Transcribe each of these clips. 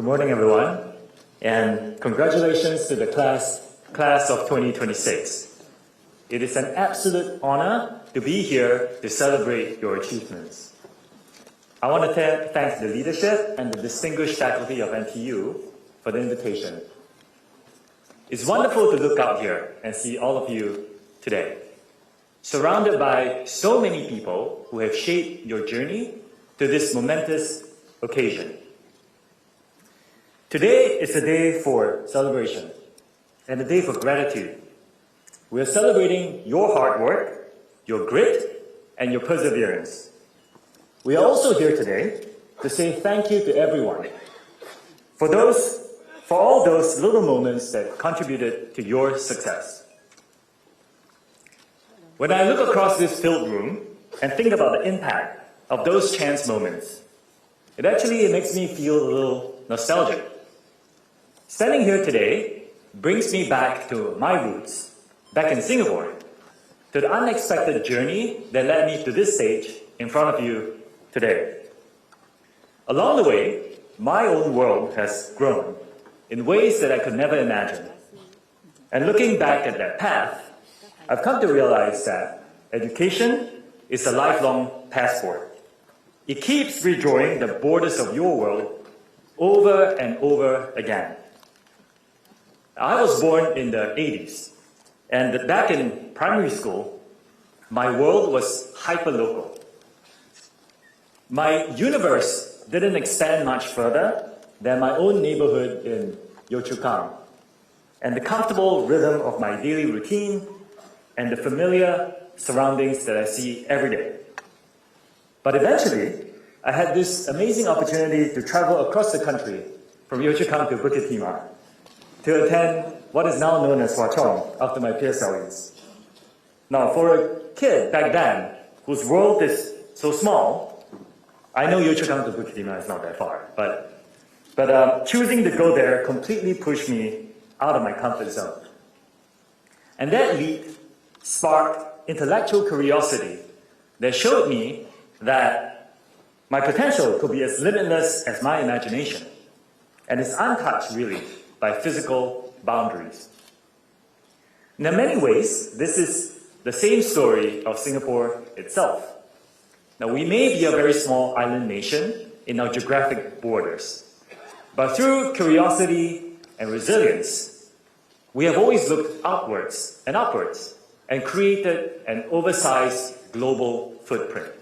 morning, everyone, and congratulations to the class of 2026. It is an absolute honor to be here to celebrate your achievements. I want to thank the leadership and the distinguished faculty of NTU for the invitation. It's wonderful to look out here and see all of you today, surrounded by so many people who have shaped your journey to this momentous occasion. Today is a day for celebration and a day for gratitude. We are celebrating your hard work, your grit, and your perseverance. We are also here today to say thank you to everyone for all those little moments that contributed to your success. When I look across this filled room and think about the impact of those chance moments, it makes me feel a little nostalgic. Standing here today brings me back to my roots, back in Singapore, to the unexpected journey that led me to this stage in front of you today. Along the way, my own world has grown in ways that I could never imagine. And looking back at that path, I've come to realize that education is a lifelong passport. It keeps redrawing the borders of your world over and over again. I was born in the 80s, and back in primary school, my world was hyper-local. My universe didn't expand much further than my own neighborhood in Yio Chu Kang, and the comfortable rhythm of my daily routine and the familiar surroundings that I see every day. But eventually, I had this amazing opportunity to travel across the country from Yio Chu Kang to Bukit Timah to attend what is now known as Hwa Chong after my PSLEs. Now, for a kid back then whose world is so small, I know Yio Chu Kang to Bukit Timah is not that far, but choosing to go there completely pushed me out of my comfort zone. And that leap sparked intellectual curiosity that showed me that my potential could be as limitless as my imagination, and is untouched, really, by physical boundaries. And in many ways, this is the same story of Singapore itself. Now, we may be a very small island nation in our geographic borders, but through curiosity and resilience, we have always looked upwards and created an oversized global footprint.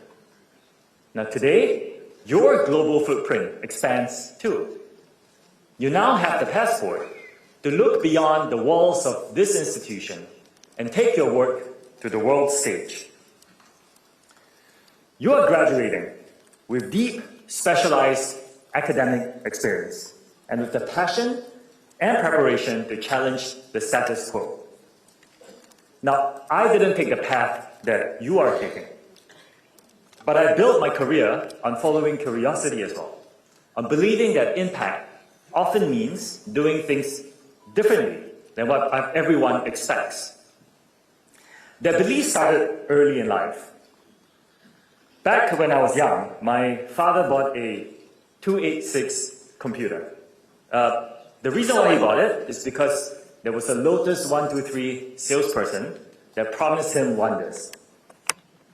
Now today, your global footprint expands too. You now have the passport to look beyond the walls of this institution and take your work to the world stage. You are graduating with deep, specialized academic experience and with the passion and preparation to challenge the status quo. Now, I didn't take the path that you are taking, but I built my career on following curiosity as well, on believing that impact often means doing things differently than what everyone expects. That belief started early in life. Back when I was young, my father bought a 286 computer. The reason why he bought it is because there was a Lotus 123 salesperson that promised him wonders.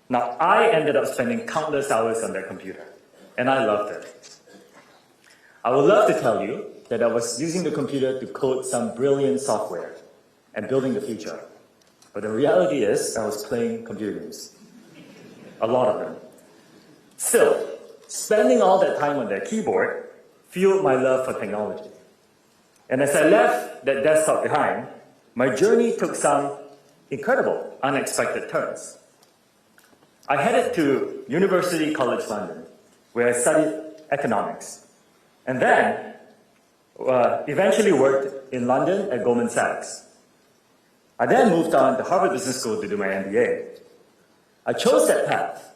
Now, I ended up spending countless hours on that computer, and I loved it. I would love to tell you that I was using the computer to code some brilliant software and building the future. But the reality is, I was playing computer games. A lot of them. Still, spending all that time on that keyboard fueled my love for technology. And as I left that desktop behind, my journey took some incredible, unexpected turns. I headed to University College London, where I studied economics, and then eventually worked in London at Goldman Sachs. I then moved on to Harvard Business School to do my MBA. I chose that path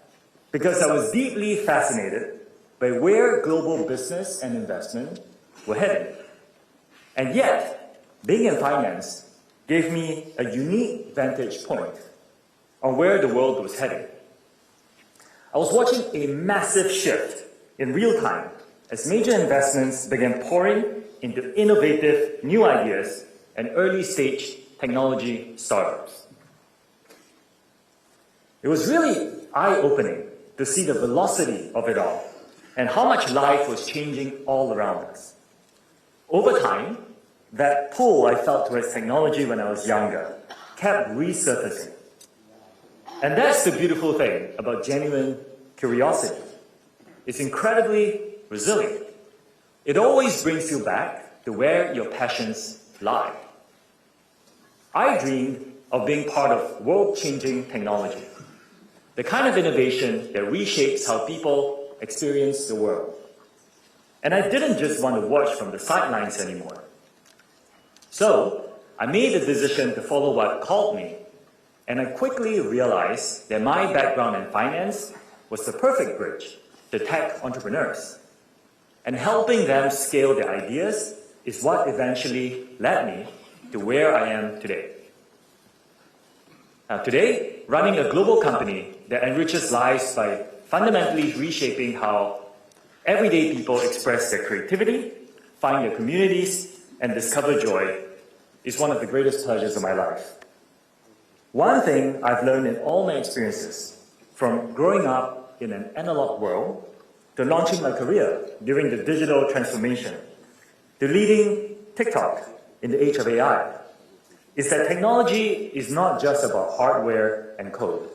because I was deeply fascinated by where global business and investment were heading. And yet, being in finance gave me a unique vantage point on where the world was heading. I was watching a massive shift in real time as major investments began pouring into innovative new ideas and early-stage technology startups. It was really eye-opening to see the velocity of it all and how much life was changing all around us. Over time, that pull I felt towards technology when I was younger kept resurfacing. And that's the beautiful thing about genuine curiosity. It's incredibly resilient. It always brings you back to where your passions lie. I dreamed of being part of world-changing technology, the kind of innovation that reshapes how people experience the world. And I didn't just want to watch from the sidelines anymore. So I made the decision to follow what called me, and I quickly realized that my background in finance was the perfect bridge to tech entrepreneurs. And helping them scale their ideas is what eventually led me to where I am today. Now, today, running a global company that enriches lives by fundamentally reshaping how everyday people express their creativity, find their communities, and discover joy is one of the greatest pleasures of my life. One thing I've learned in all my experiences, from growing up in an analog world, to launching my career during the digital transformation, to leading TikTok in the age of AI, is that technology is not just about hardware and code.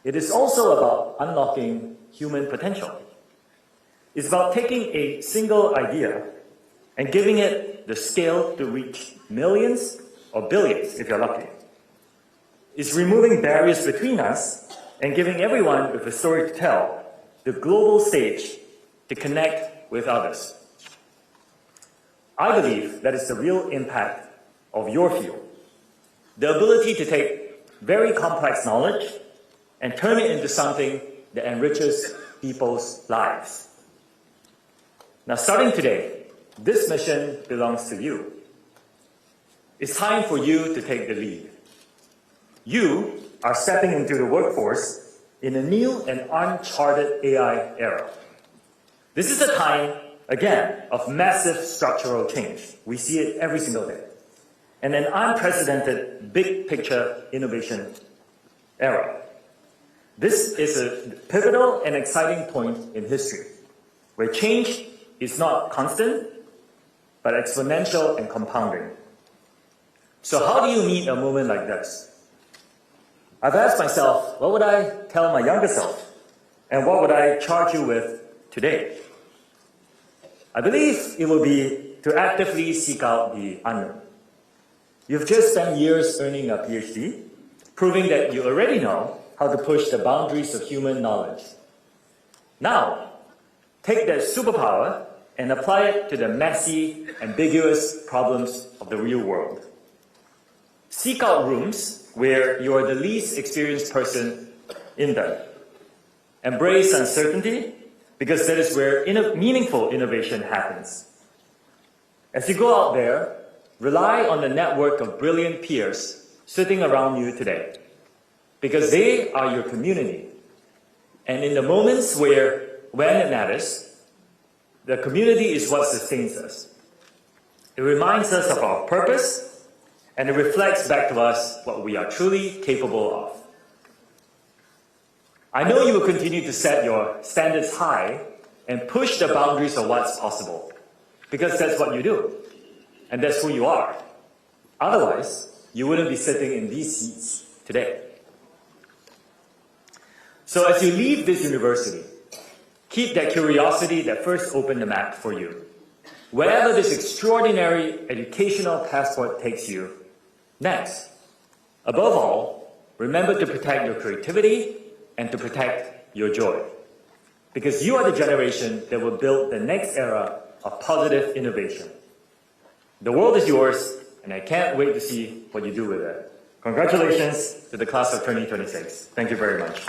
It is also about unlocking human potential. It's about taking a single idea and giving it the scale to reach millions or billions if you're lucky. It's removing barriers between us and giving everyone with a story to tell the global stage to connect with others. I believe that is the real impact of your field. The ability to take very complex knowledge and turn it into something that enriches people's lives. Now, starting today, this mission belongs to you. It's time for you to take the lead. You are stepping into the workforce in a new and uncharted AI era. This is a time, again, of massive structural change. We see it every single day. And an unprecedented big picture innovation era. This is a pivotal and exciting point in history, where change is not constant, but exponential and compounding. So how do you meet a moment like this? I've asked myself, what would I tell my younger self? And what would I charge you with today? I believe it will be to actively seek out the unknown. You've just spent years earning a PhD, proving that you already know how to push the boundaries of human knowledge. Now, take that superpower and apply it to the messy, ambiguous problems of the real world. Seek out rooms where you are the least experienced person in them. Embrace uncertainty, because that is where meaningful innovation happens. As you go out there, rely on the network of brilliant peers sitting around you today, because they are your community. And in the moments when it matters, the community is what sustains us. It reminds us of our purpose, and it reflects back to us what we are truly capable of. I know you will continue to set your standards high and push the boundaries of what's possible, because that's what you do, and that's who you are. Otherwise, you wouldn't be sitting in these seats today. So as you leave this university, keep that curiosity that first opened the map for you. Wherever this extraordinary educational passport takes you next. Above all, remember to protect your creativity and to protect your joy. Because you are the generation that will build the next era of positive innovation. The world is yours, and I can't wait to see what you do with it. Congratulations to the class of 2026. Thank you very much.